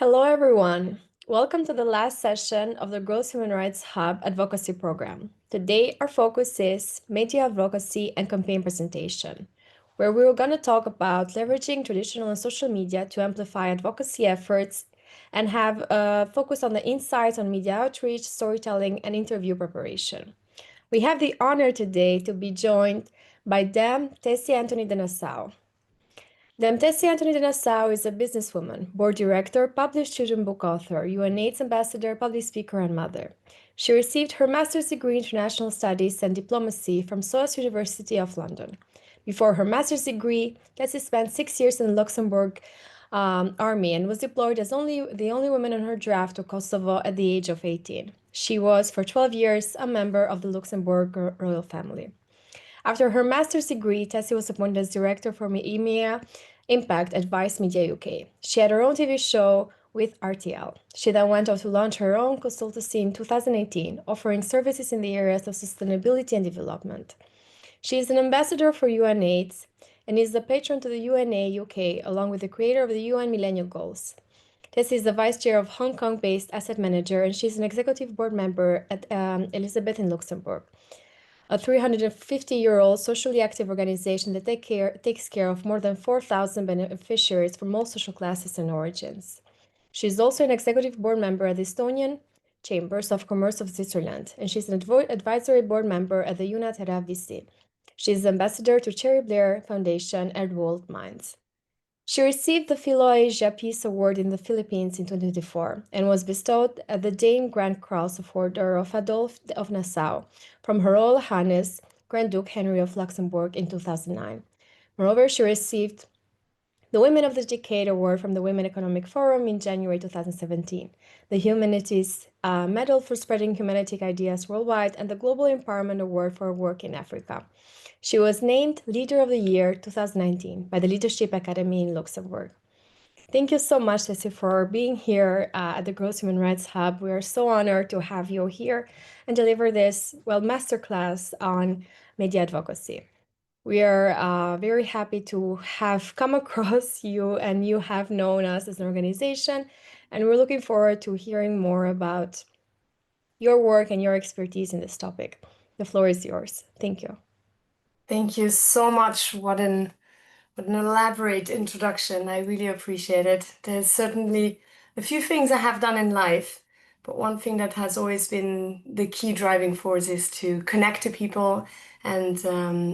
Hello, everyone. Welcome to the last session of the Gross Human Rights Hub Advocacy Program. Today, our focus is media advocacy and campaign presentation, where we're going to talk about leveraging traditional and social media to amplify advocacy efforts and have a focus on the insights on media outreach, storytelling, and interview preparation. We have the honor today to be joined by Tessy Antony de Nassau. Tessy Antony de Nassau is a businesswoman, board director, published children's book author, UNAids Ambassador, public speaker, and mother. She received her master's degree in international studies and diplomacy from SOAS University of London. Before her master's degree, Tessy spent 6 years in the Luxembourg army and was deployed as the only woman on her draft to Kosovo at the age of 18. She was, for 12 years, a member of the Luxembourg royal family. After her master's degree, Tessy was appointed as director for EMEA Impact at Vice Media UK. She had her own TV show with RTL. She then went on to launch her own consultancy in 2018, offering services in the areas of sustainability and development. She is an ambassador for UNAids and is the patron to the UNA UK, along with the creator of the UN Millennium Goals. Tessy is the vice chair of Hong Kong-based asset manager, and she's an executive board member at Elizabeth in Luxembourg, a 350-year-old socially active organization that takes care of more than 4,000 beneficiaries from all social classes and origins. She is also an executive board member at the Estonian Chambers of Commerce of Switzerland, and she's an advisory board member at the UNAids. She is ambassador to Cherry Blair Foundation and World Minds. She received the Philo Asia Peace Award in the Philippines in 2024 and was bestowed at the Dame Grand Cross of Order of Adolphe of Nassau from Her Royal Highness Grand Duke Henry of Luxembourg in 2009. Moreover, she received the Women of the Decade Award from the Women Economic Forum in January 2017, the Humanities Medal for spreading humanitic ideas worldwide, and the Global Empowerment Award for her work in Africa. She was named Leader of the Year 2019 by the Leadership Academy in Luxembourg. Thank you so much, Tessy, for being here at the Gross Human Rights Hub. We are so honored to have you here and deliver this, masterclass on media advocacy. We are very happy to have come across you, and you have known us as an organization, and we're looking forward to hearing more about your work and your expertise in this topic. The floor is yours. Thank you. Thank you so much. What an elaborate introduction. I really appreciate it. There's certainly a few things I have done in life, but one thing that has always been the key driving force is to connect to people and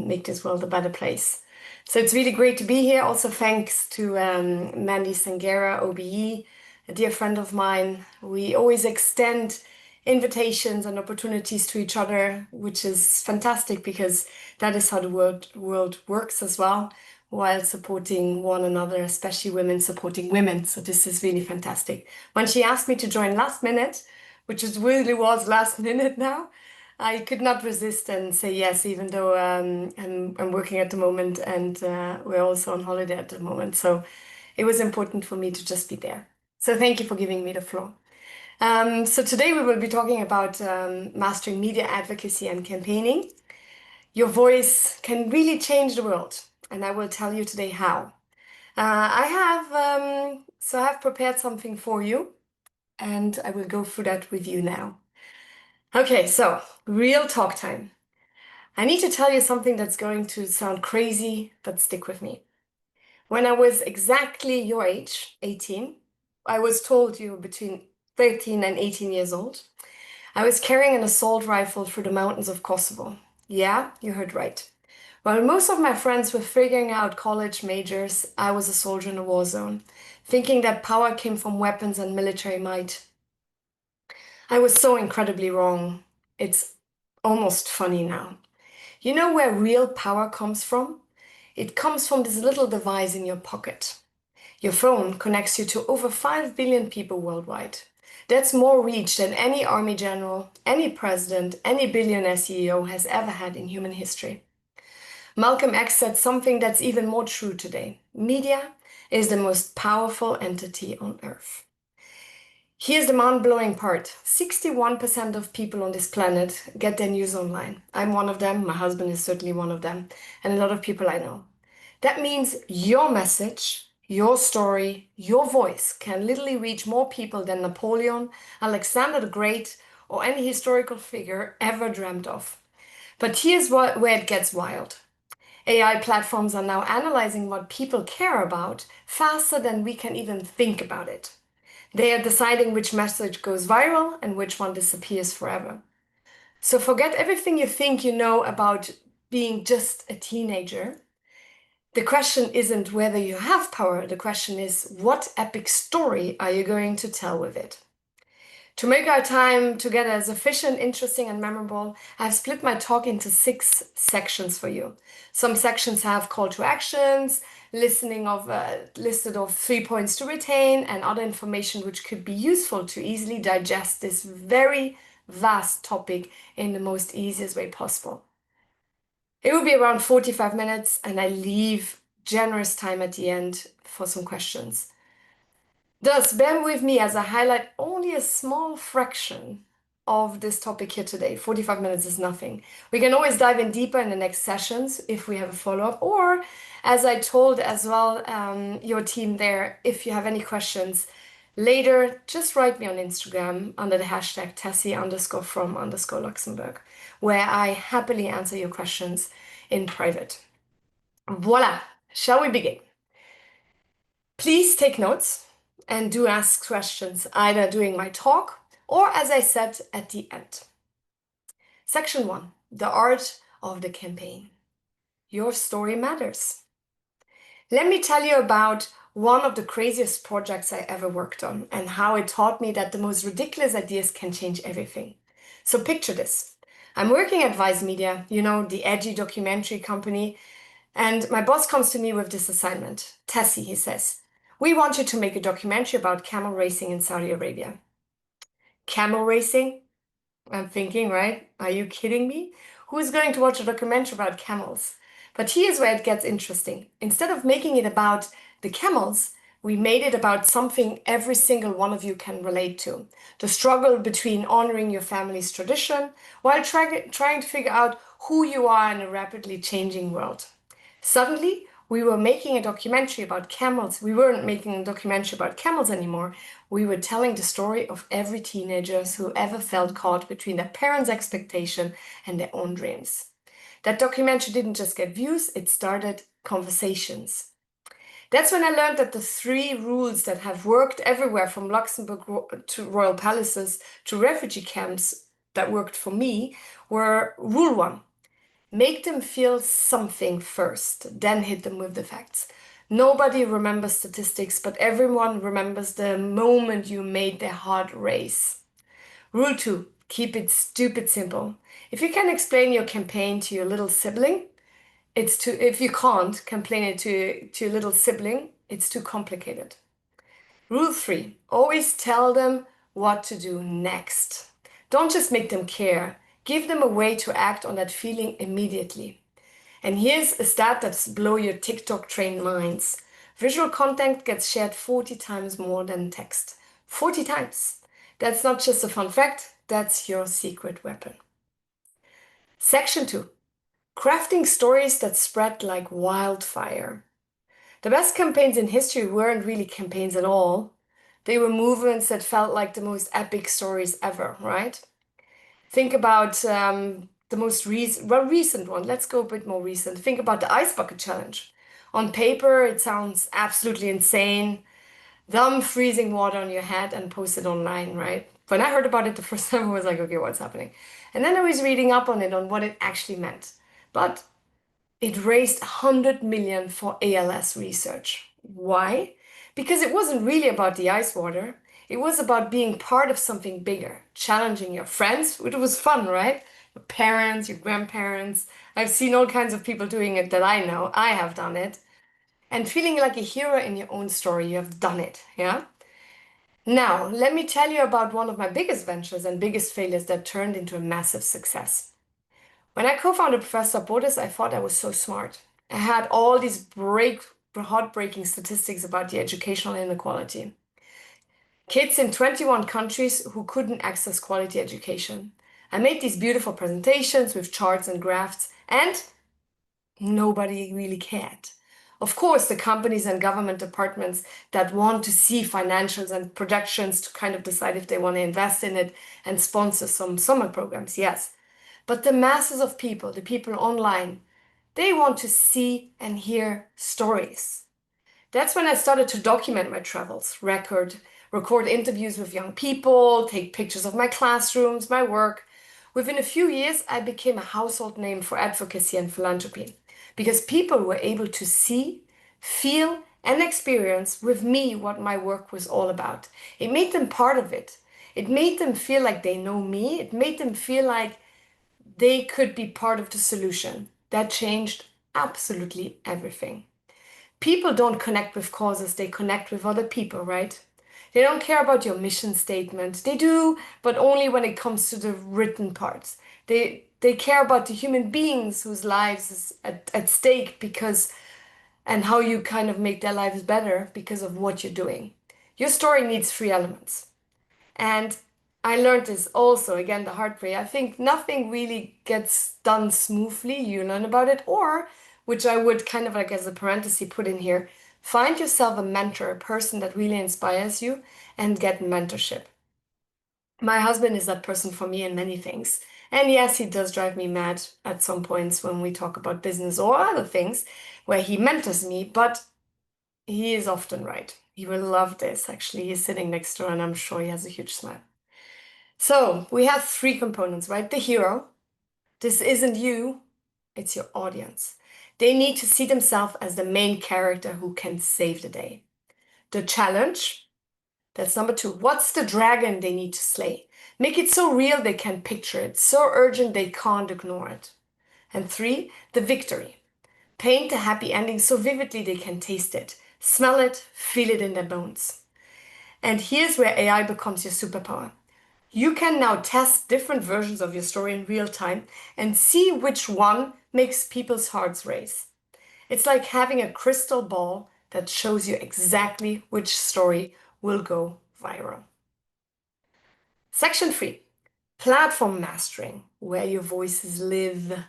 make this world a better place. So it's really great to be here. Also, thanks to Mandy Sangera, OBE, a dear friend of mine. We always extend invitations and opportunities to each other, which is fantastic because that is how the world works as well, while supporting one another, especially women supporting women. So this is really fantastic. When she asked me to join last minute, which is really was last minute now, I could not resist and say yes, even though I'm working at the moment and we're also on holiday at the moment. So it was important for me to just be there. So thank you for giving me the floor. So today we will be talking about mastering media advocacy and campaigning. Your voice can really change the world, and I will tell you today how. I have prepared something for you, and I will go through that with you now. Okay, so real talk time. I need to tell you something that's going to sound crazy, but stick with me. When I was exactly your age, 18, I was told you were between 13 and 18 years old. I was carrying an assault rifle through the mountains of Kosovo. Yeah, you heard right. While most of my friends were figuring out college majors, I was a soldier in a war zone, thinking that power came from weapons and military might. I was so incredibly wrong. It's almost funny now. You know where real power comes from? It comes from this little device in your pocket. Your phone connects you to over 5 billion people worldwide. That's more reach than any army general, any president, any billionaire CEO has ever had in human history. Malcolm X said something that's even more true today. Media is the most powerful entity on earth. Here's the mind-blowing part. 61% of people on this planet get their news online. I'm one of them, my husband is certainly one of them, and a lot of people I know. That means your message, Your story, your voice can literally reach more people than Napoleon, Alexander the Great, or any historical figure ever dreamt of. But here's where it gets wild. AI platforms are now analyzing what people care about faster than we can even think about it. They are deciding which message goes viral and which one disappears forever. So forget everything you think you know about being just a teenager. The question isn't whether you have power, the question is what epic story are you going to tell with it? To make our time together as efficient, interesting, and memorable, I've split my talk into 6 sections for you. Some sections have call to actions, listed of 3 points to retain, and other information which could be useful to easily digest this very vast topic in the most easiest way possible. It will be around 45 minutes, and I leave generous time at the end for some questions. Thus, bear with me as I highlight only a small fraction of this topic here today. 45 minutes is nothing. We can always dive in deeper in the next sessions if we have a follow-up, or as I told as well, your team there, if you have any questions later, just write me on Instagram under the hashtag Tessy_from_Luxembourg, where I happily answer your questions in private. Voila, shall we begin? Please take notes and do ask questions either during my talk or, as I said, at the end. Section 1, the art of the campaign. Your story matters. Let me tell you about one of the craziest projects I ever worked on and how it taught me that the most ridiculous ideas can change everything. So picture this. I'm working at Vice Media, you know, the edgy documentary company, and my boss comes to me with this assignment. Tessy, he says, we want you to make a documentary about camel racing in Saudi Arabia. Camel racing? I'm thinking, right? Are you kidding me? Who's going to watch a documentary about camels? But here's where it gets interesting. Instead of making it about the camels, we made it about something every single one of you can relate to. The struggle between honoring your family's tradition while trying to figure out who you are in a rapidly changing world. Suddenly, we were making a documentary about camels. We weren't making a documentary about camels anymore. We were telling the story of every teenager who ever felt caught between their parents' expectation and their own dreams. That documentary didn't just get views, it started conversations. That's when I learned that the 3 rules that have worked everywhere from Luxembourg to royal palaces to refugee camps that worked for me were rule 1. Make them feel something first, then hit them with the facts. Nobody remembers statistics, but everyone remembers the moment you made their heart race. Rule 2, keep it stupid simple. If you can explain your campaign to your little sibling, if you can't complain it to your little sibling, it's too complicated. Rule 3, always tell them what to do next. Don't just make them care. Give them a way to act on that feeling immediately. And here's a stat that's blow your TikTok trained minds. Visual content gets shared 40 times more than text. 40 times. That's not just a fun fact, that's your secret weapon. Section 2. Crafting stories that spread like wildfire. The best campaigns in history weren't really campaigns at all. They were movements that felt like the most epic stories ever, right? Think about the most recent one. Let's go a bit more recent. Think about the Ice Bucket Challenge. On paper, it sounds absolutely insane. Dump freezing water on your head and post it online, right? When I heard about it the first time, I was like, okay, what's happening? And then I was reading up on it, on what it actually meant. But it raised 100 million for ALS research. Why? Because it wasn't really about the ice water. It was about being part of something bigger, challenging your friends, which was fun, right? Your parents, your grandparents. I've seen all kinds of people doing it that I know. I have done it. And feeling like a hero in your own story. You have done it, yeah? Now, let me tell you about one of my biggest ventures and biggest failures that turned into a massive success. When I co-founded Professor Bodes, I thought I was so smart. I had all these heartbreaking statistics about the educational inequality. Kids in 21 countries who couldn't access quality education. I made these beautiful presentations with charts and graphs, and nobody really cared. Of course, the companies and government departments that want to see financials and projections to kind of decide if they want to invest in it and sponsor some summer programs, yes. But the masses of people, the people online, they want to see and hear stories. That's when I started to document my travels, record interviews with young people, take pictures of my classrooms, my work. Within a few years, I became a household name for advocacy and philanthropy because people were able to see, feel, and experience with me what my work was all about. It made them part of it. It made them feel like they know me. It made them feel like they could be part of the solution. That changed absolutely everything. People don't connect with causes, they connect with other people, right? They don't care about your mission statement. They do, but only when it comes to the written parts. They care about the human beings whose lives is at stake because and how you kind of make their lives better because of what you're doing. Your story needs three elements. And I learned this also, again, the hard way. I think nothing really gets done smoothly. You learn about it, or, which I would kind of like as a parenthesis put in here, find yourself a mentor, a person that really inspires you, and get mentorship. My husband is that person for me in many things. And yes, he does drive me mad at some points when we talk about business or other things where he mentors me, but he is often right. He will love this. Actually, he's sitting next to her, and I'm sure he has a huge smile. So we have three components, right? The hero. This isn't you, it's your audience. They need to see themselves as the main character who can save the day. The challenge. That's number two. What's the dragon they need to slay? Make it so real they can picture it, so urgent they can't ignore it. And three, the victory. Paint the happy ending so vividly they can taste it, smell it, feel it in their bones. And here's where AI becomes your superpower. You can now test different versions of your story in real time and see which one makes people's hearts race. It's like having a crystal ball that shows you exactly which story will go viral. Section 3, platform mastering, where your voices live.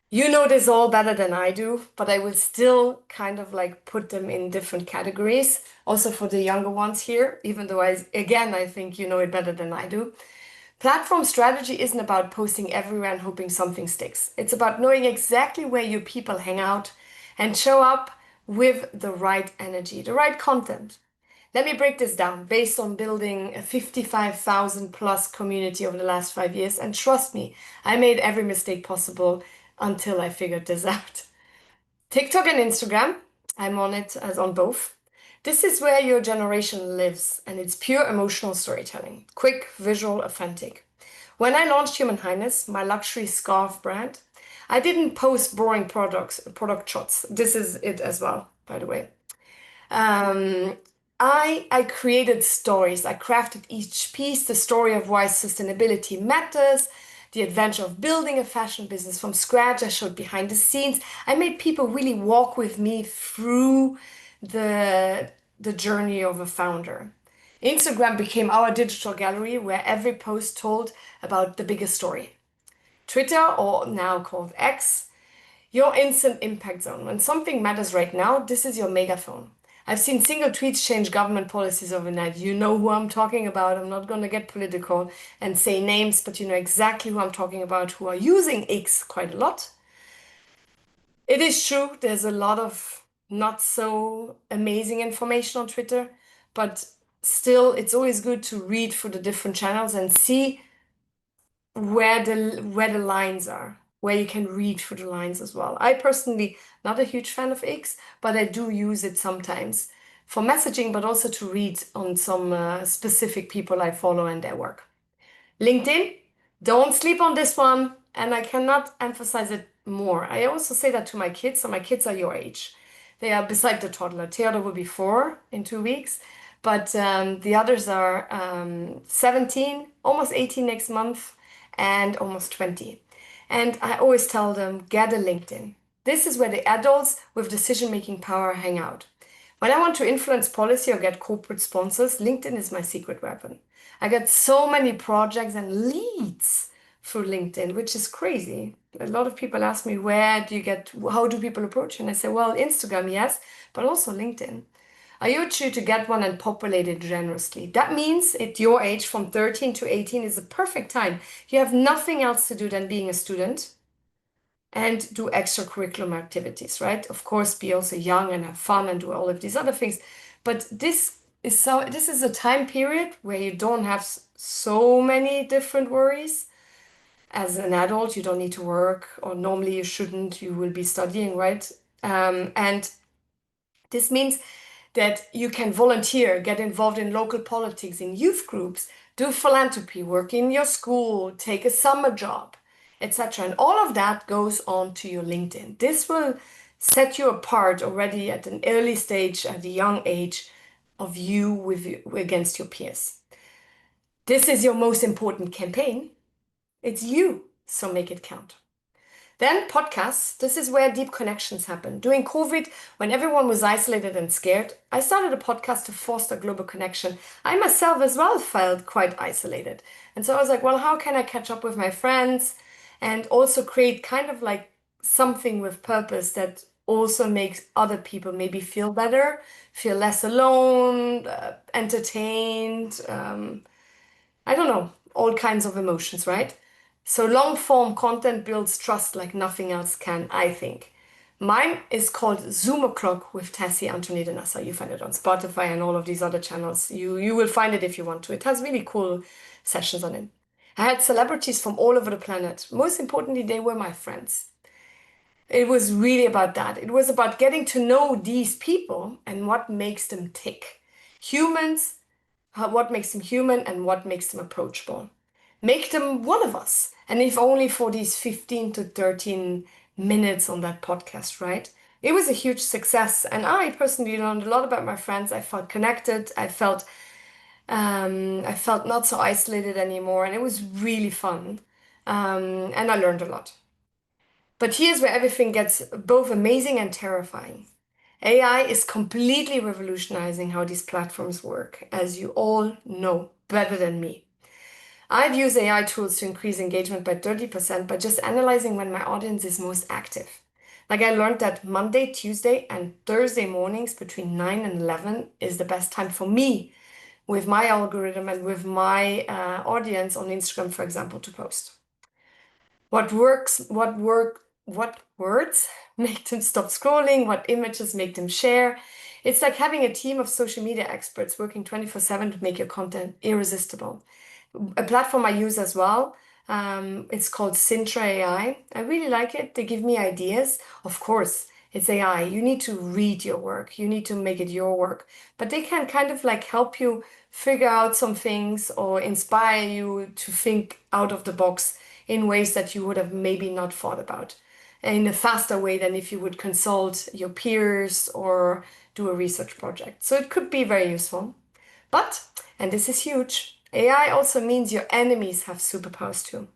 You know this all better than I do, but I will still kind of like put them in different categories. Also for the younger ones here, even though I think you know it better than I do. Platform strategy isn't about posting everywhere and hoping something sticks. It's about knowing exactly where your people hang out and show up with the right energy, the right content. Let me break this down based on building a 55,000 plus community over the last 5 years. And trust me, I made every mistake possible until I figured this out. TikTok and Instagram, I'm on it as on both. This is where your generation lives, and it's pure emotional storytelling. Quick, visual, authentic. When I launched Human Highness, my luxury scarf brand, I didn't post boring product shots. This is it as well, by the way. Um, I created stories. I crafted each piece, the story of why sustainability matters, the adventure of building a fashion business from scratch. I showed behind the scenes. I made people really walk with me through the journey of a founder. Instagram became our digital gallery where every post told about the biggest story. Twitter, or now called X, your instant impact zone. When something matters right now, this is your megaphone. I've seen single tweets change government policies overnight. You know who I'm talking about. I'm not going to get political and say names, but you know exactly who I'm talking about, who are using X quite a lot. It is true, there's a lot of not so amazing information on Twitter, but still, it's always good to read through the different channels and see where the lines are, where you can read through the lines as well. I personally not a huge fan of X, but I do use it sometimes for messaging, but also to read on some specific people I follow and their work. LinkedIn, don't sleep on this one, and I cannot emphasize it more. I also say that to my kids, so my kids are your age. They are beside the toddler. Theodore will be 4 in 2 weeks, but the others are 17, almost 18 next month, and almost 20. And I always tell them, get a LinkedIn. This is where the adults with decision-making power hang out. When I want to influence policy or get corporate sponsors, LinkedIn is my secret weapon. I get so many projects and leads through LinkedIn, which is crazy. A lot of people ask me, how do people approach you? And I say, well, Instagram, yes, but also LinkedIn. I urge you to get one and populate it generously. That means at your age, from 13 to 18, is the perfect time. You have nothing else to do than being a student and do extracurriculum activities, right? Of course, be also young and have fun and do all of these other things. But this is a time period where you don't have so many different worries. As an adult, you don't need to work, or normally you shouldn't, you will be studying, right? And this means that you can volunteer, get involved in local politics, in youth groups, do philanthropy, work in your school, take a summer job, etc. And all of that goes on to your LinkedIn. This will set you apart already at an early stage, at a young age, of against your peers. This is your most important campaign. It's you, so make it count. Then podcasts, this is where deep connections happen. During COVID, when everyone was isolated and scared, I started a podcast to foster global connection. I myself as well felt quite isolated. And so I was like, well, how can I catch up with my friends and also create kind of like something with purpose that also makes other people maybe feel better, feel less alone, entertained, I don't know, all kinds of emotions, right? So long form content builds trust like nothing else can, I think. Mine is called Zoom O'Clock with Tessy, Antony, Nassau. You find it on Spotify and all of these other channels. You will find it if you want to. It has really cool sessions on it. I had celebrities from all over the planet. Most importantly, they were my friends. It was really about that. It was about getting to know these people and what makes them tick. Humans, what makes them human and what makes them approachable. Make them one of us. And if only for these 15 to 13 minutes on that podcast, right? It was a huge success. And I personally learned a lot about my friends. I felt connected. I felt not so isolated anymore. And it was really fun. And I learned a lot. But here's where everything gets both amazing and terrifying. AI is completely revolutionizing how these platforms work, as you all know better than me. I've used AI tools to increase engagement by 30% by just analyzing when my audience is most active. Like I learned that Monday, Tuesday, and Thursday mornings between 9 and 11 is the best time for me with my algorithm and with my audience on Instagram, for example, to post. What words make them stop scrolling, what images make them share. It's like having a team of social media experts working 24/7 to make your content irresistible. A platform I use as well, it's called Sintra AI. I really like it. They give me ideas. Of course, it's AI. You need to read your work. You need to make it your work. But they can kind of like help you figure out some things or inspire you to think out of the box in ways that you would have maybe not thought about in a faster way than if you would consult your peers or do a research project. So it could be very useful. But, and this is huge, AI also means your enemies have superpowers too.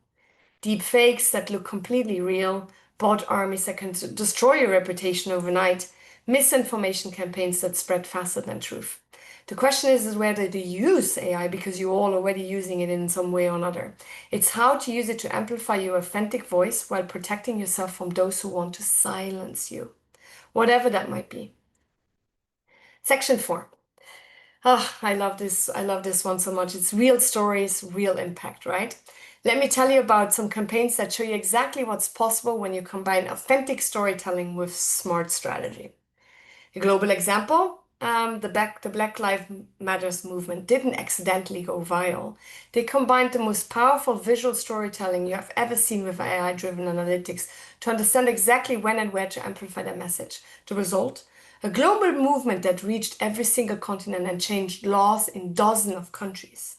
Deep fakes that look completely real, bot armies that can destroy your reputation overnight, misinformation campaigns that spread faster than truth. The question is whether to use AI because you're all already using it in some way or another. It's how to use it to amplify your authentic voice while protecting yourself from those who want to silence you, whatever that might be. Section 4. Oh, I love this. I love this one so much. It's real stories, real impact, right? Let me tell you about some campaigns that show you exactly what's possible when you combine authentic storytelling with smart strategy. A global example, the Black Lives Matters movement didn't accidentally go viral. They combined the most powerful visual storytelling you have ever seen with AI-driven analytics to understand exactly when and where to amplify their message. The result? A global movement that reached every single continent and changed laws in dozens of countries.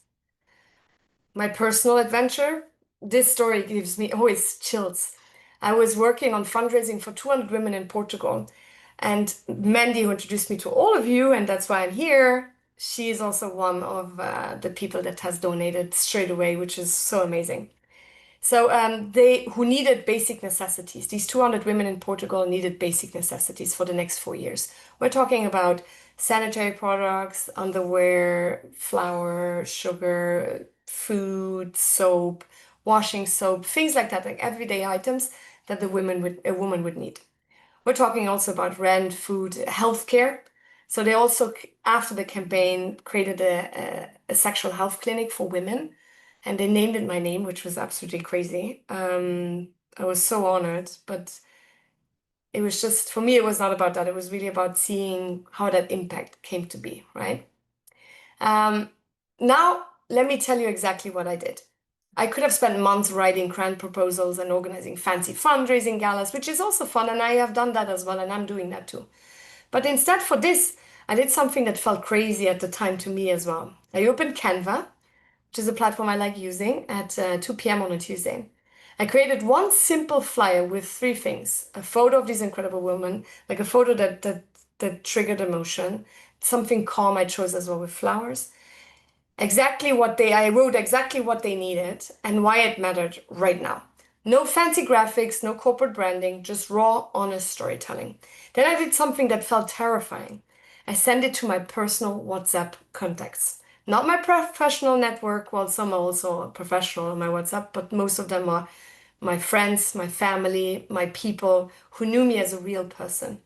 My personal adventure, this story gives me always chills. I was working on fundraising for 200 women in Portugal, and Mandy, who introduced me to all of you, and that's why I'm here, she is also one of the people that has donated straight away, which is so amazing. So they who needed basic necessities. These 200 women in Portugal needed basic necessities for the next 4 years. We're talking about sanitary products, underwear, flour, sugar, food, soap, washing soap, things like that, like everyday items that a woman would need. We're talking also about rent, food, healthcare. So they also, after the campaign, created a sexual health clinic for women, and they named it my name, which was absolutely crazy. I was so honored, but it was just, for me, it was not about that. It was really about seeing how that impact came to be, right? Um, Now, let me tell you exactly what I did. I could have spent months writing grant proposals and organizing fancy fundraising galas, which is also fun, and I have done that as well, and I'm doing that too. But instead, for this, I did something that felt crazy at the time to me as well. I opened Canva, which is a platform I like using, at 2 p.m. on a Tuesday. I created one simple flyer with three things: a photo of this incredible woman, like a photo that triggered emotion, something calm I chose as well with flowers, I wrote exactly what they needed and why it mattered right now. No fancy graphics, no corporate branding, just raw, honest storytelling. Then I did something that felt terrifying. I sent it to my personal WhatsApp contacts. Not my professional network, well, some are also professional on my WhatsApp, but most of them are my friends, my family, my people who knew me as a real person.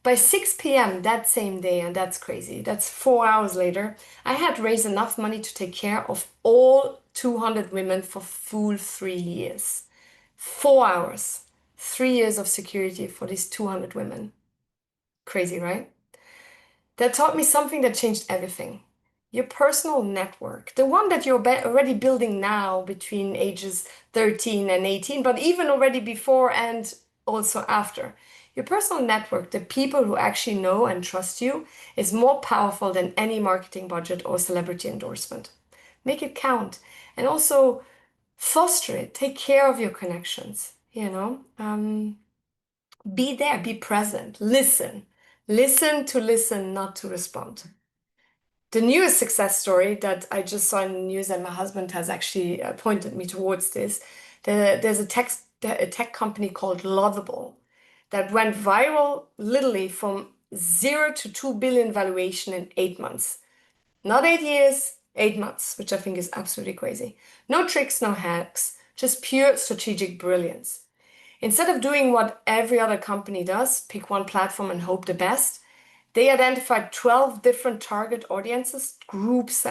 By 6 p.m. that same day, and that's crazy, that's 4 hours later, I had raised enough money to take care of all 200 women for full 3 years. 4 hours, 3 years of security for these 200 women. Crazy, right? That taught me something that changed everything. Your personal network, the one that you're already building now between ages 13 and 18, but even already before and also after. Your personal network, the people who actually know and trust you, is more powerful than any marketing budget or celebrity endorsement. Make it count and also foster it. Take care of your connections, be there, be present, listen. Listen to listen, not to respond. The newest success story that I just saw in the news, and my husband has actually pointed me towards this. There's a tech company called Lovable that went viral literally from 0 to 2 billion valuation in 8 months. Not 8 years, 8 months, which I think is absolutely crazy. No tricks, no hacks, just pure strategic brilliance. Instead of doing what every other company does, pick one platform and hope the best, they identified 12 different target audiences, groups,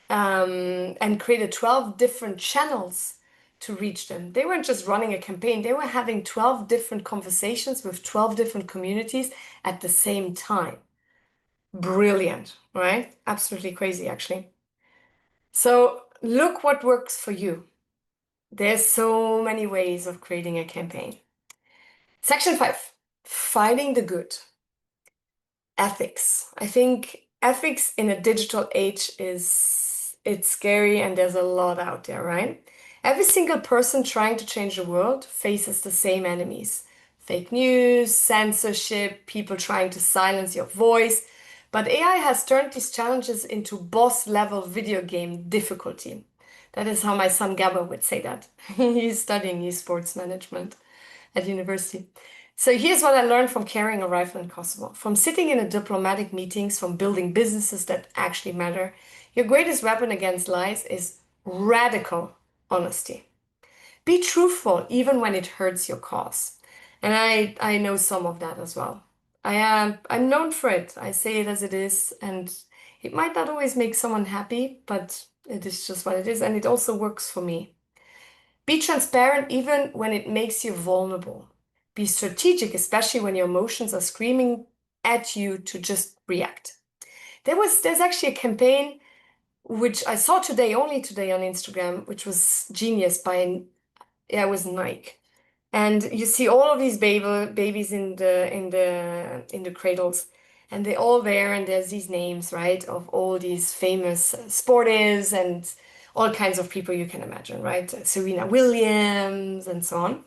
and created 12 different channels to reach them. They weren't just running a campaign, they were having 12 different conversations with 12 different communities at the same time. Brilliant, right? Absolutely crazy, actually. So look what works for you. There's so many ways of creating a campaign. Section 5, finding the good. Ethics. I think ethics in a digital age it's scary, and there's a lot out there, right? Every single person trying to change the world faces the same enemies. Fake news, censorship, people trying to silence your voice. But AI has turned these challenges into boss level video game difficulty. That is how my son Gabba would say that. He's studying esports management at university. So here's what I learned from carrying a rifle in Kosovo, from sitting in a diplomatic meetings, from building businesses that actually matter. Your greatest weapon against lies is radical honesty. Be truthful even when it hurts your cause. And I know some of that as well. I'm known for it. I say it as it is, and it might not always make someone happy, but it is just what it is, and it also works for me. Be transparent even when it makes you vulnerable. Be strategic, especially when your emotions are screaming at you to just react. There's actually a campaign which I saw today, only today on Instagram, which was genius by, yeah, it was Nike. And you see all of these babies in the cradles, and they're all there, and there's these names, right, of all these famous sportives and all kinds of people you can imagine, right? Serena Williams and so on.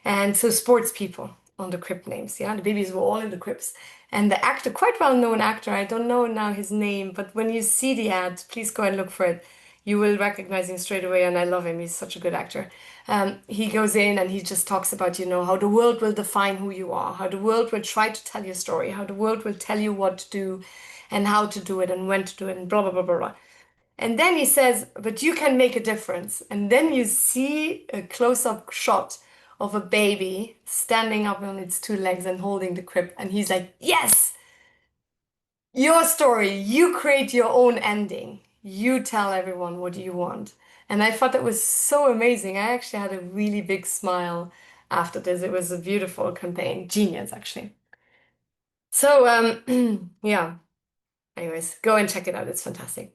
And so sports people on the crypt names, yeah, the babies were all in the crypts. And the actor, quite well-known actor, I don't know now his name, but when you see the ad, please go and look for it. You will recognize him straight away, and I love him. He's such a good actor. He goes in and he just talks about, how the world will define who you are, how the world will try to tell your story, how the world will tell you what to do and how to do it and when to do it and blah, blah, blah, blah, blah. And then he says, but you can make a difference. And then you see a close-up shot of a baby standing up on its two legs and holding the crib. And he's like, yes, your story. You create your own ending. You tell everyone what you want. And I thought that was so amazing. I actually had a really big smile after this. It was a beautiful campaign. Genius, actually. So, yeah. Anyways, go and check it out. It's fantastic.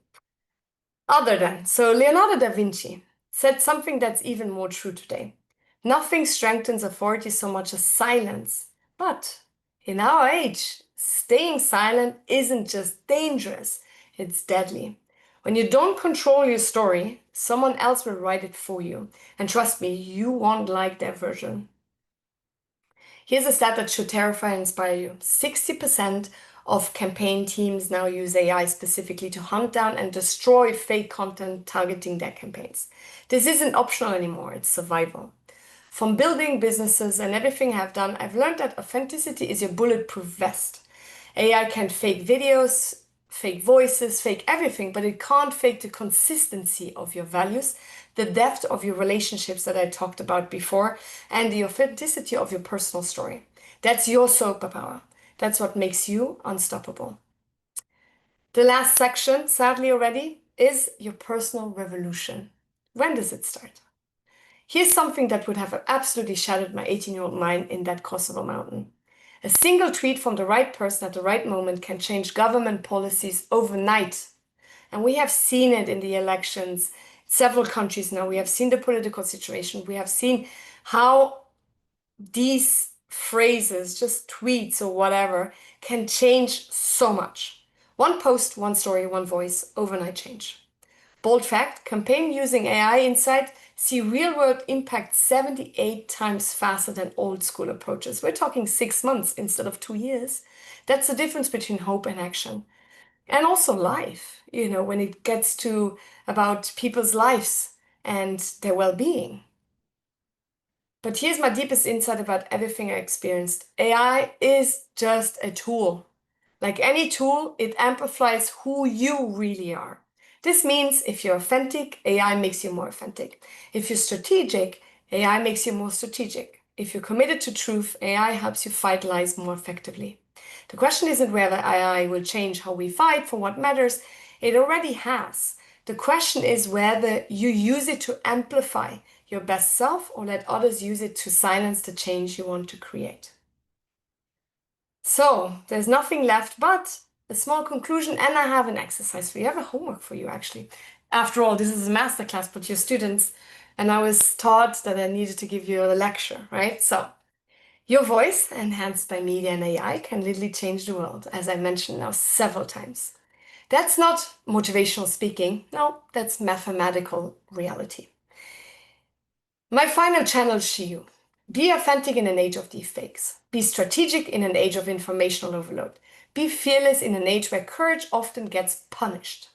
Other than, so Leonardo da Vinci said something that's even more true today. Nothing strengthens authority so much as silence. But in our age, staying silent isn't just dangerous, it's deadly. When you don't control your story, someone else will write it for you. And trust me, you won't like their version. Here's a stat that should terrify and inspire you. 60% of campaign teams now use AI specifically to hunt down and destroy fake content targeting their campaigns. This isn't optional anymore, it's survival. From building businesses and everything I've done, I've learned that authenticity is your bulletproof vest. AI can fake videos, fake voices, fake everything, but it can't fake the consistency of your values, the depth of your relationships that I talked about before, and the authenticity of your personal story. That's your superpower. That's what makes you unstoppable. The last section, sadly already, is your personal revolution. When does it start? Here's something that would have absolutely shattered my 18-year-old mind in that Kosovo mountain. A single tweet from the right person at the right moment can change government policies overnight. And we have seen it in the elections, several countries now. We have seen the political situation. We have seen how these phrases, just tweets or whatever, can change so much. One post, one story, one voice, overnight change. Bold fact, campaign using AI insight see real world impact 78 times faster than old school approaches. We're talking 6 months instead of 2 years. That's the difference between hope and action. And also life, when it gets to about people's lives and their well-being. But here's my deepest insight about everything I experienced. AI is just a tool. Like any tool, it amplifies who you really are. This means if you're authentic, AI makes you more authentic. If you're strategic, AI makes you more strategic. If you're committed to truth, AI helps you fight lies more effectively. The question isn't whether AI will change how we fight for what matters. It already has. The question is whether you use it to amplify your best self or let others use it to silence the change you want to create. So there's nothing left but a small conclusion, and I have an exercise for you. I have a homework for you, actually. After all, this is a masterclass, but your students, and I was taught that I needed to give you a lecture, right? So your voice, enhanced by media and AI, can literally change the world, as I mentioned now several times. That's not motivational speaking. No, that's mathematical reality. My final challenge to you. Be authentic in an age of deepfakes. Be strategic in an age of informational overload. Be fearless in an age where courage often gets punished.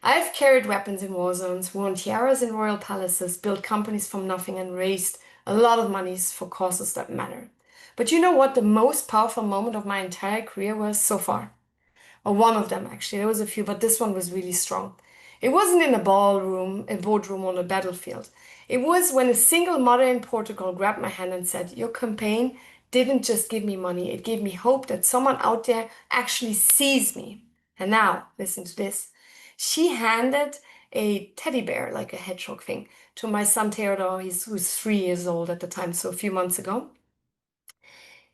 I've carried weapons in war zones, worn tiaras in royal palaces, built companies from nothing, and raised a lot of monies for causes that matter. But you know what the most powerful moment of my entire career was so far? Or one of them, actually. There was a few, but this one was really strong. It wasn't in a ballroom, a boardroom on a battlefield. It was when a single mother in Portugal grabbed my hand and said, your campaign didn't just give me money, it gave me hope that someone out there actually sees me. And now, listen to this. She handed a teddy bear, like a hedgehog thing, to my son Theodore, who's 3 years old at the time, so a few months ago.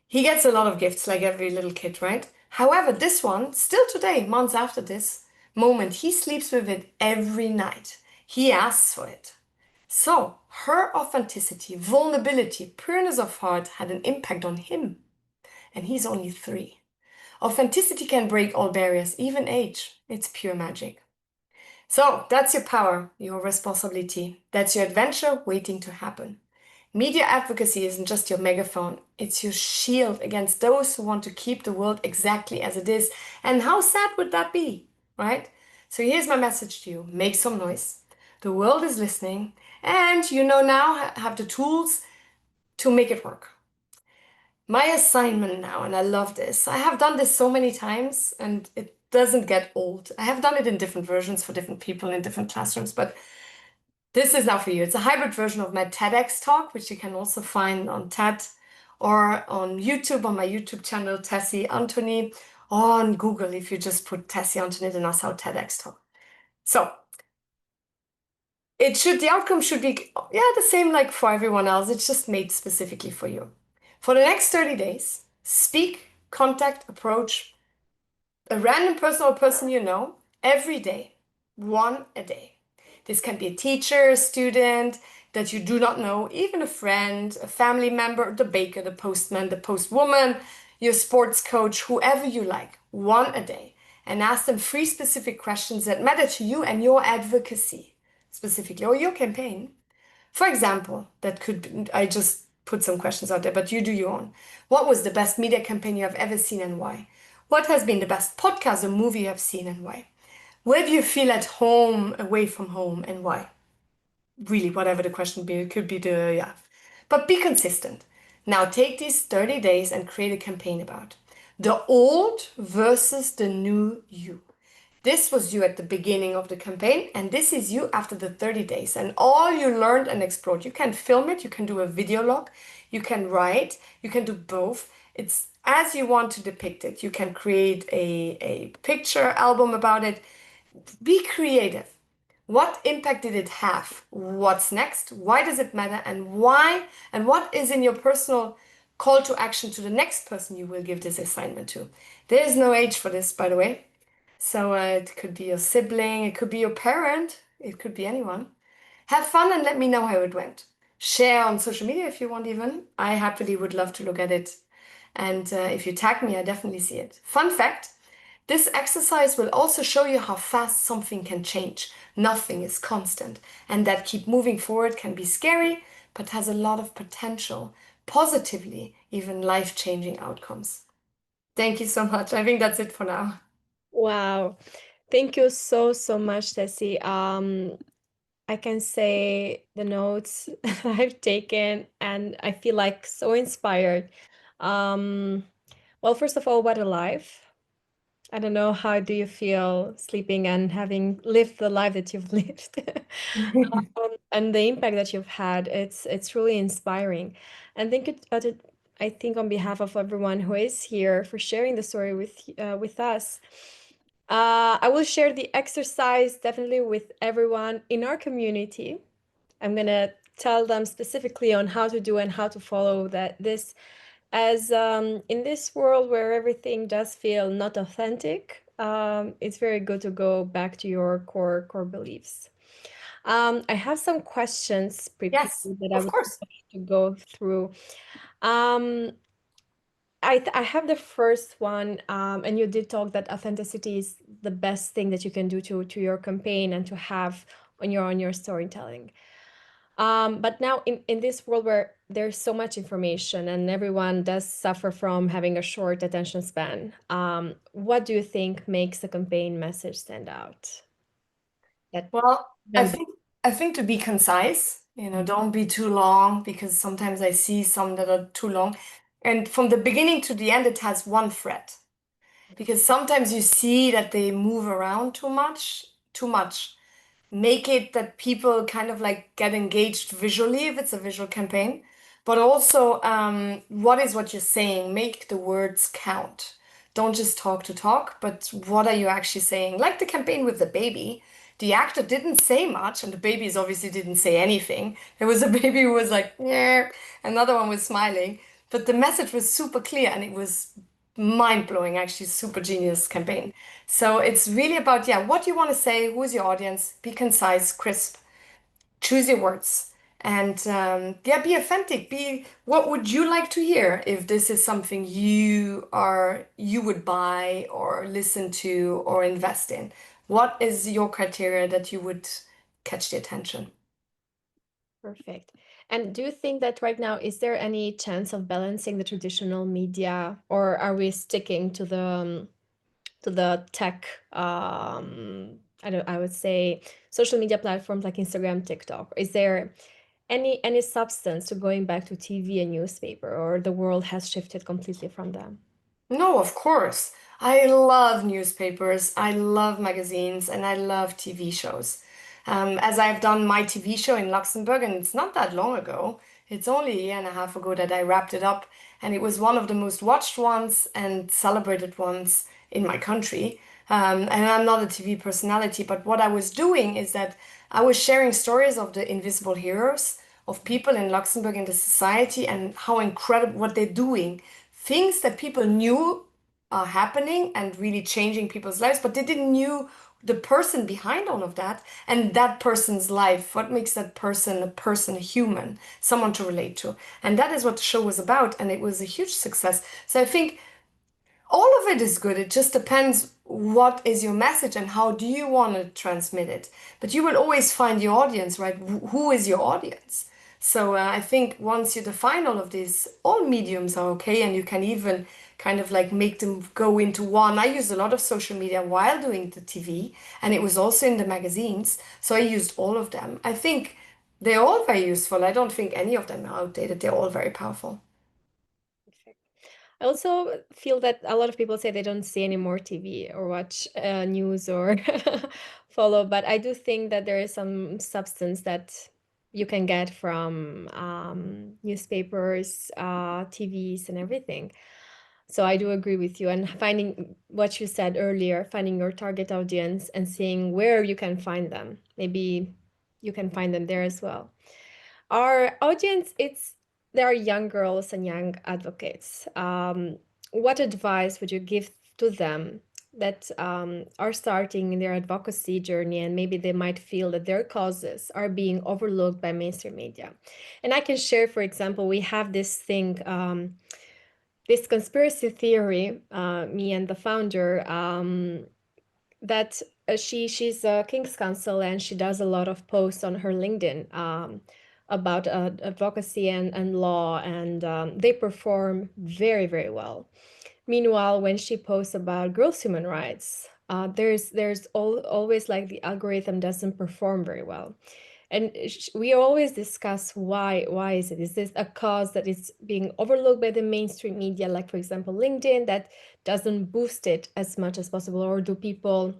He gets a lot of gifts, like every little kid, right? However, this one, still today, months after this moment, he sleeps with it every night. He asks for it. So, her authenticity, vulnerability, pureness of heart had an impact on him. And he's only 3. Authenticity can break all barriers, even age. It's pure magic. So, that's your power, your responsibility. That's your adventure waiting to happen. Media advocacy isn't just your megaphone, it's your shield against those who want to keep the world exactly as it is. And how sad would that be, right? So here's my message to you. Make some noise. The world is listening, and you know now have the tools to make it work. My assignment now, and I love this. I have done this so many times, and doesn't get old. I have done it in different versions for different people in different classrooms, but this is now for you. It's a hybrid version of my TEDx talk, which you can also find on TED or on YouTube, on my YouTube channel, Tessy Antony, or on Google if you just put Tessy Antony the Nassau TEDx talk. So the outcome should be, yeah, the same like for everyone else. It's just made specifically for you. For the next 30 days, speak, contact, approach a random person or person you know every day, one a day. This can be a teacher, a student that you do not know, even a friend, a family member, the baker, the postman, the postwoman, your sports coach, whoever you like, one a day. And ask them three specific questions that matter to you and your advocacy specifically, or your campaign. For example, that could be, I just put some questions out there, but you do your own. What was the best media campaign you have ever seen and why? What has been the best podcast or movie you have seen and why? Where do you feel at home away from home and why? Really, whatever the question be, it could be the, yeah. But be consistent. Now take these 30 days and create a campaign about the old versus the new you. This was you at the beginning of the campaign, and this is you after the 30 days. And all you learned and explored, you can film it, you can do a video log, you can write, you can do both. It's as you want to depict it. You can create a picture album about it. Be creative. What impact did it have? What's next? Why does it matter? And why? And what is in your personal call to action to the next person you will give this assignment to? There is no age for this, by the way. So it could be your sibling, it could be your parent, it could be anyone. Have fun and let me know how it went. Share on social media if you want, even. I happily would love to look at it. And if you tag me, I definitely see it. Fun fact, this exercise will also show you how fast something can change. Nothing is constant. And that keep moving forward can be scary, but has a lot of potential, positively, even life-changing outcomes. Thank you so much. I think that's it for now. Wow. Thank you so, so much, Tessy. I can say the notes I've taken, and I feel like so inspired. Um, well, first of all, what a life. I don't know, how do you feel sleeping and having lived the life that you've lived? And the impact that you've had, it's really inspiring. And I think on behalf of everyone who is here for sharing the story with us. I will share the exercise definitely with everyone in our community. I'm gonna tell them specifically on how to do and how to follow this, as in this world where everything does feel not authentic. It's very good to go back to your core beliefs. I have some questions prepared Yes, that I of would course. like to go through. Um, I have the first one, and you did talk that authenticity is the best thing that you can do to your campaign and to have on your storytelling. But now in this world where there's so much information and everyone does suffer from having a short attention span, what do you think makes a campaign message stand out? That Well, I then think I think to be concise, don't be too long because sometimes I see some that are too long. And from the beginning to the end, it has one thread. Because sometimes you see that they move around too much, too much. Make it that people kind of like get engaged visually if it's a visual campaign, but also what is what you're saying? Make the words count. Don't just talk to talk, but what are you actually saying? Like the campaign with the baby, the actor didn't say much, and the babies obviously didn't say anything. There was a baby who was like, yeah, another one was smiling, but the message was super clear and it was mind blowing, actually, super genius campaign. So it's really about, yeah, what you want to say, who's your audience, be concise, crisp, choose your words, and yeah, be authentic. Be what would you like to hear if this is something you would buy or listen to or invest in? What is your criteria that you would catch the attention? perfect. And do you think that right now, is there any chance of balancing the traditional media, or are we sticking to the tech, I would say social media platforms like Instagram, TikTok? Is there any substance to going back to TV and newspaper, or the world has shifted completely from them? No, of course. I love newspapers, I love magazines, and I love TV shows. As I've done my TV show in Luxembourg, and it's not that long ago, it's only a year and a half ago that I wrapped it up, and it was one of the most watched ones and celebrated ones in my country. And I'm not a TV personality, but what I was doing is that I was sharing stories of the invisible heroes, of people in Luxembourg in the society, and how incredible what they're doing. Things that people knew are happening and really changing people's lives, but they didn't knew the person behind all of that and that person's life. What makes that person, a human, someone to relate to? And that is what the show was about, and it was a huge success. So I think all of it is good. It just depends what is your message and how do you want to transmit it. But you will always find your audience, right? Who is your audience? So I think once you define all of these, all mediums are okay, and you can even kind of like make them go into one. I used a lot of social media while doing the TV, and it was also in the magazines. So I used all of them. I think they're all very useful. I don't think any of them are outdated. They're all very powerful. I also feel that a lot of people say they don't see any more TV or watch news or follow, but I do think that there is some substance that you can get from newspapers, TVs, and everything. So I do agree with you. And finding what you said earlier, finding your target audience and seeing where you can find them. Maybe you can find them there as well. Our audience, there are young girls and young advocates. What advice would you give to them that are starting their advocacy journey, and maybe they might feel that their causes are being overlooked by mainstream media? And I can share, for example, we have this thing, this conspiracy theory, me and the founder, that she's a King's Counsel, and she does a lot of posts on her LinkedIn about advocacy and law, and they perform very, very well. Meanwhile, when she posts about girls' human rights, always like the algorithm doesn't perform very well. And we always discuss why is it? Is this a cause that is being overlooked by the mainstream media, like for example LinkedIn, that doesn't boost it as much as possible, or do people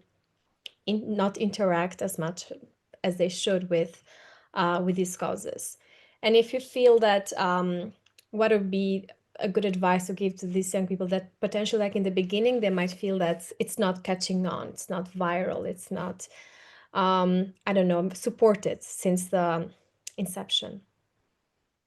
not interact as much as they should with these causes? And if you feel that, what would be a good advice to give to these young people that potentially, like in the beginning, they might feel that it's not catching on, it's not viral, it's not, I don't know, supported since the inception?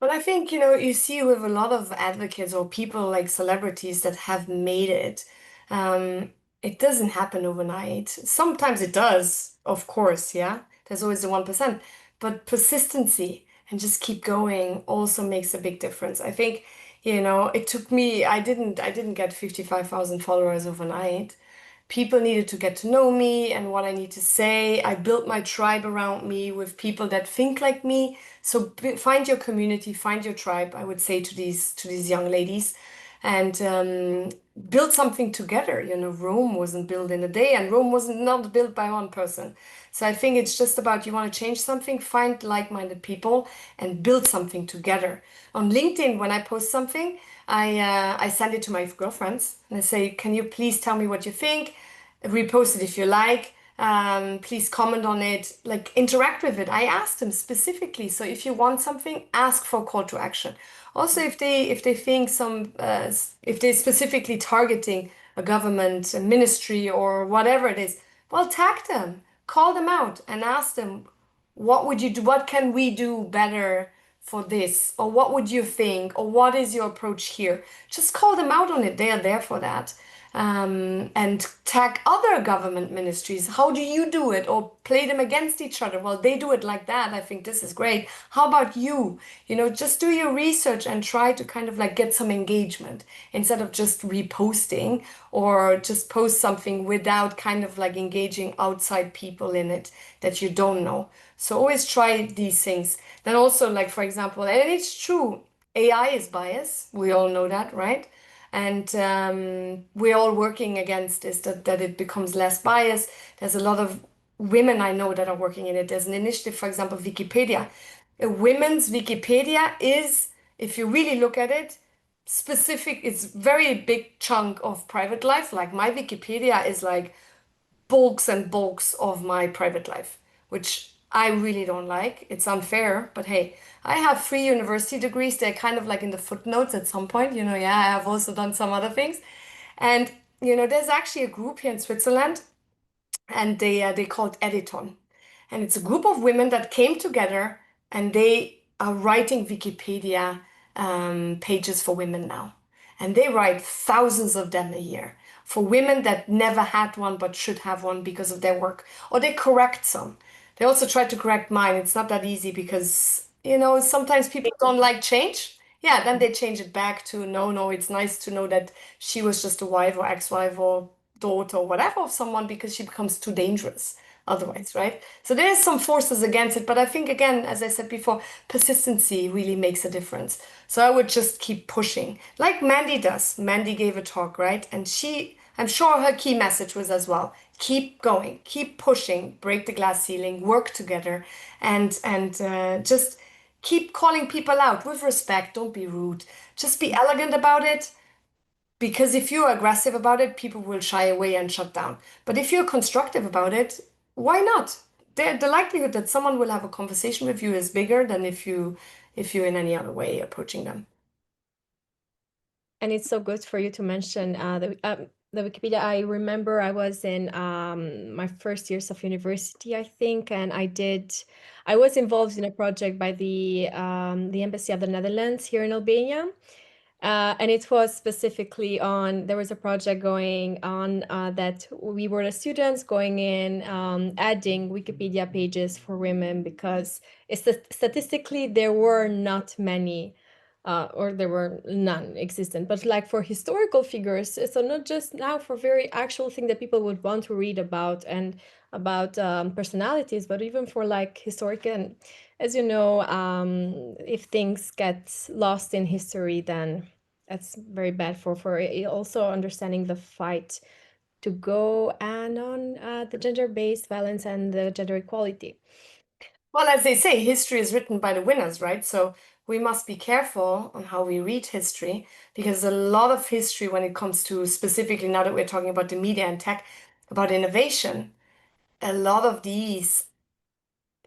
But I think, you see with a lot of advocates or people like celebrities that have made it, it doesn't happen overnight. Sometimes it does, of course, yeah. There's always the 1%. But persistency and just keep going also makes a big difference. I think, it took me, I didn't get 55,000 followers overnight. People needed to get to know me and what I need to say. I built my tribe around me with people that think like me. So find your community, find your tribe, I would say to these young ladies, and build something together. Rome wasn't built in a day, and Rome wasn't not built by one person. So I think it's just about you want to change something, find like-minded people and build something together. On LinkedIn, when I post something, I send it to my girlfriends and I say, can you please tell me what you think? Repost it if you like. Please comment on it, like interact with it. I asked them specifically. So if you want something, ask for a call to action. Also, if they think if they're specifically targeting a government, a ministry, or whatever it is, well, tag them, call them out, and ask them, what would you do? What can we do better for this? Or what would you think? Or what is your approach here? Just call them out on it. They are there for that. And tag other government ministries. How do you do it? Or play them against each other. Well, they do it like that. I think this is great. How about you? Just do your research and try to kind of like get some engagement instead of just reposting or just post something without kind of like engaging outside people in it that you don't know. So always try these things. Then also, like for example, and it's true, AI is biased. We all know that, right? And we're all working against this, that it becomes less biased. There's a lot of women I know that are working in it. There's an initiative, for example, Wikipedia. A women's Wikipedia is, if you really look at it, specific, it's very big chunk of private life. Like my Wikipedia is like bulks and bulks of my private life, which I really don't like. It's unfair, but hey, I have 3 university degrees. They're kind of like in the footnotes at some point, yeah, I have also done some other things. And, there's actually a group here in Switzerland and they call it Editon. And it's a group of women that came together and they are writing Wikipedia pages for women now. And they write thousands of them a year for women that never had one but should have one because of their work. Or they correct some. They also try to correct mine. It's not that easy because, sometimes people don't like change. Yeah, then they change it back to no, no, it's nice to know that she was just a wife or ex-wife or daughter or whatever of someone because she becomes too dangerous otherwise, right? So there's some forces against it, but I think again, as I said before, persistency really makes a difference. So I would just keep pushing, like Mandy does. Mandy gave a talk, right? And I'm sure her key message was as well: keep going, keep pushing, break the glass ceiling, work together, and just keep calling people out with respect. Don't be rude. Just be elegant about it because if you're aggressive about it, people will shy away and shut down. But if you're constructive about it, why not? The likelihood that someone will have a conversation with you is bigger than if you're in any other way approaching them. And it's so good for you to mention the Wikipedia. I remember I was in my first years of university, I think, and I was involved in a project by the Embassy of the Netherlands here in Albania. And it was specifically there was a project going on that we were the students going in, adding Wikipedia pages for women because statistically there were not many, or there were none existent. But like for historical figures, so not just now for very actual thing that people would want to read about and about personalities, but even for like historic and as you know, if things get lost in history, then that's very bad for also understanding the fight to go and on the gender-based violence and the gender equality. Well, as they say, history is written by the winners, right? So we must be careful on how we read history because a lot of history, when it comes to specifically now that we're talking about the media and tech, about innovation, a lot of these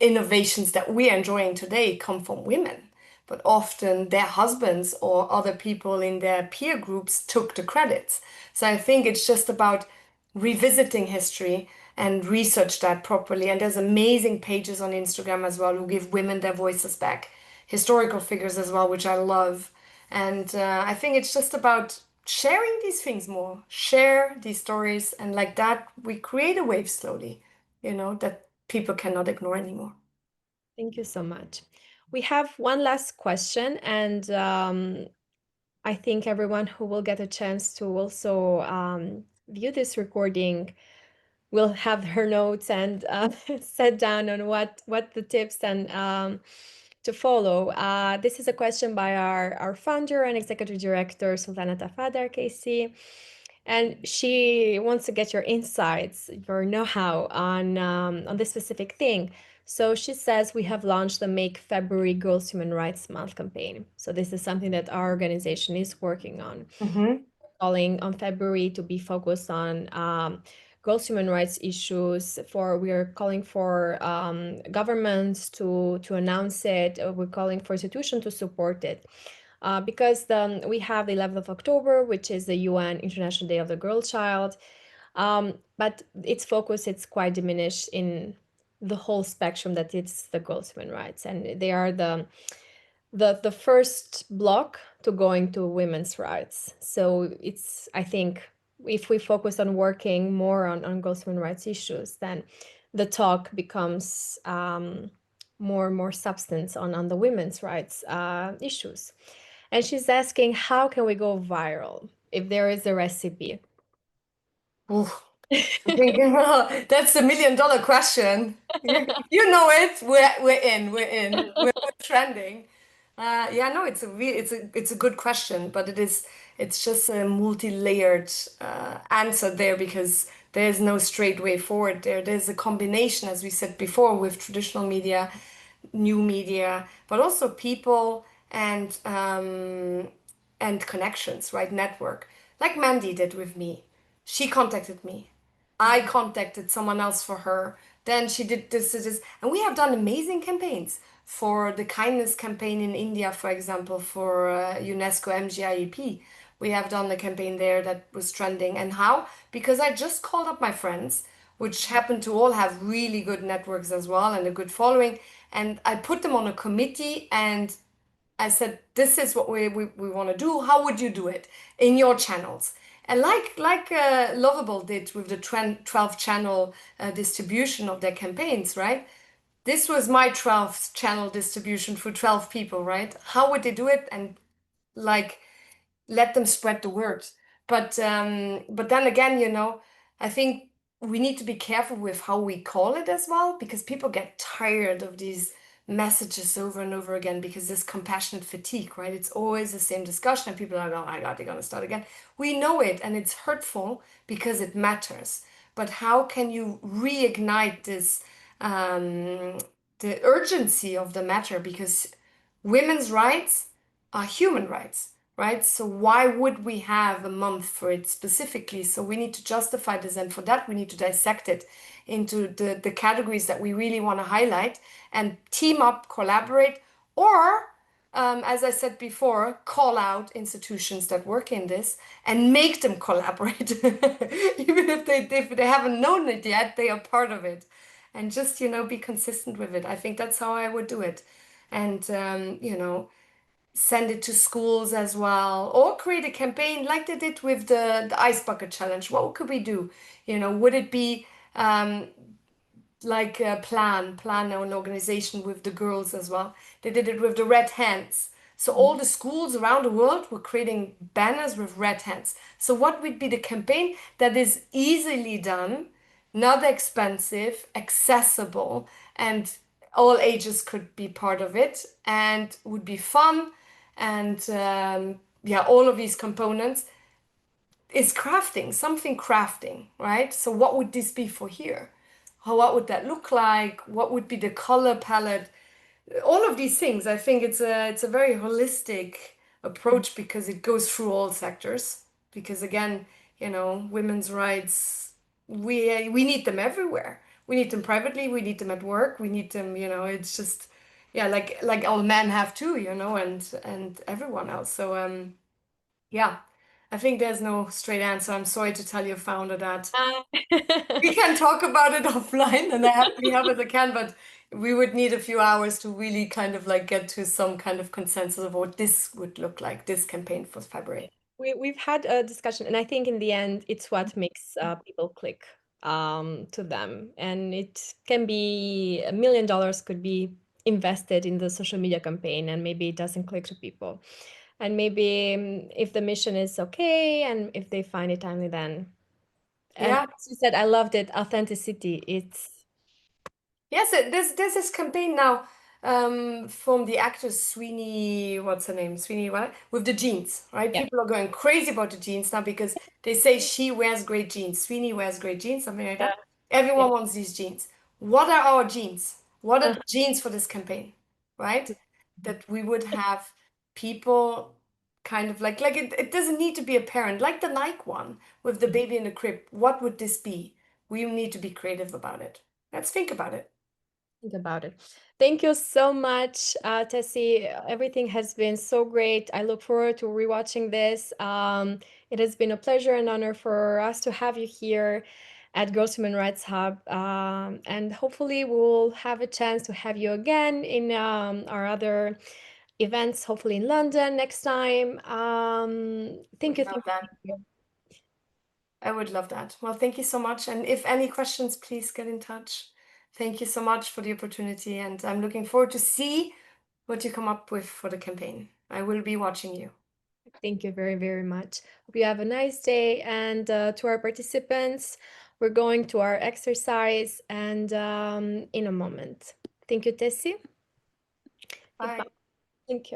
innovations that we are enjoying today come from women, but often their husbands or other people in their peer groups took the credits. So I think it's just about revisiting history and research that properly. And there's amazing pages on Instagram as well who give women their voices back, historical figures as well, which I love. And I think it's just about sharing these things more, share these stories, and like that, we create a wave slowly, that people cannot ignore anymore. Thank you so much. We have one last question, and I think everyone who will get a chance to also view this recording will have her notes and set down on what the tips and to follow. This is a question by our founder and executive director, Sultana Tafadar KC. And she wants to get your insights, your know-how on this specific thing. So she says we have launched the Make February Girls Human Rights Month campaign. So this is something that our organization is working on, Mm-hmm. calling on February to be focused on girls' human rights issues. We are calling for governments to announce it. We're calling for institutions to support it. Because we have the 11th of October, which is the UN International Day of the Girl Child. But its focus, it's quite diminished in the whole spectrum that it's the girls' human rights. And they are the first block to going to women's rights. So it's, I think, if we focus on working more on girls' human rights issues, then the talk becomes more and more substance on the women's rights issues. And she's asking, how can we go viral if there is a recipe? Ooh, I think that's the $1 million question. You know it. We're in. We're in. We're trending. Yeah, no, it's a good question, but it's just a multi-layered answer there because there's no straight way forward there. There's a combination, as we said before, with traditional media, new media, but also people and and connections, right? Network, like Mandy did with me. She contacted me. I contacted someone else for her. Then she did this, and we have done amazing campaigns for the kindness campaign in India, for example, for UNESCO MGIEP. We have done the campaign there that was trending. And how? Because I just called up my friends, which happen to all have really good networks as well and a good following. And I put them on a committee and I said, this is what we want to do. How would you do it in your channels? And like Lovable did with the 12 channel distribution of their campaigns, right? This was my 12th channel distribution for 12 people, right? How would they do it? And like let them spread the word. But then again, I think we need to be careful with how we call it as well, because people get tired of these messages over and over again because this compassionate fatigue, right? It's always the same discussion, and people are like, oh my God, they're gonna start again. We know it, and it's hurtful because it matters. But how can you reignite this the urgency of the matter? Because women's rights are human rights, right? So why would we have a month for it specifically? So we need to justify this, and for that we need to dissect it into the categories that we really want to highlight and team up, collaborate, or as I said before, call out institutions that work in this and make them collaborate. Even if they haven't known it yet, they are part of it. And just, be consistent with it. I think that's how I would do it. And, send it to schools as well, or create a campaign like they did with the ice bucket challenge. What could we do? Would it be like a plan an organization with the girls as well? They did it with the red hands. So all the schools around the world were creating banners with red hands. So what would be the campaign that is easily done, not expensive, accessible, and all ages could be part of it and would be fun, and yeah, all of these components is crafting, something crafting, right? So what would this be for here? What would that look like? What would be the color palette? All of these things. I think it's a very holistic approach because it goes through all sectors. Because again, women's rights, we need them everywhere. We need them privately, we need them at work, we need them, it's just yeah, like all men have too, and everyone else. So yeah, I think there's no straight answer. I'm sorry to tell your founder that. Ah. We can talk about it offline and I happily help as I can, but we would need a few hours to really kind of like get to some kind of consensus of what this would look like, this campaign for February. We've had a discussion, and I think in the end, it's what makes people click to them. And it can be $1 million could be invested in the social media campaign, and maybe it doesn't click to people. And maybe if the mission is okay, and if they find it timely, then. And Yeah. as you said, I loved it. Authenticity. It's Yes, there's this campaign now from the actress Sweeney, what's her name? Sweeney, what? With the jeans, right? yeah, People are going crazy about the jeans now because they say she wears great jeans. Sweeney wears great jeans, something like yeah, that. yeah. Everyone wants these jeans. What are our jeans? What are Uh, the jeans for this campaign, right? That we would have people kind of like it doesn't need to be a parent, like the Nike one with the baby in the crib. What would this be? We need to be creative about it. Let's think about it. think about it. Thank you so much, Tessy. Everything has been so great. I look forward to rewatching this. It has been a pleasure and honor for us to have you here at Girls Human Rights Hub. And hopefully we'll have a chance to have you again in our other events, hopefully in London next time. Thank Would you. love Thank that. you. I would love that. Well, thank you so much. And if any questions, please get in touch. Thank you so much for the opportunity. And I'm looking forward to see what you come up with for the campaign. I will be watching you. Thank you very, very much. Hope you have a nice day. And to our participants, we're going to our exercise and in a moment. Thank you, Tessie. Goodbye. Bye. Thank you.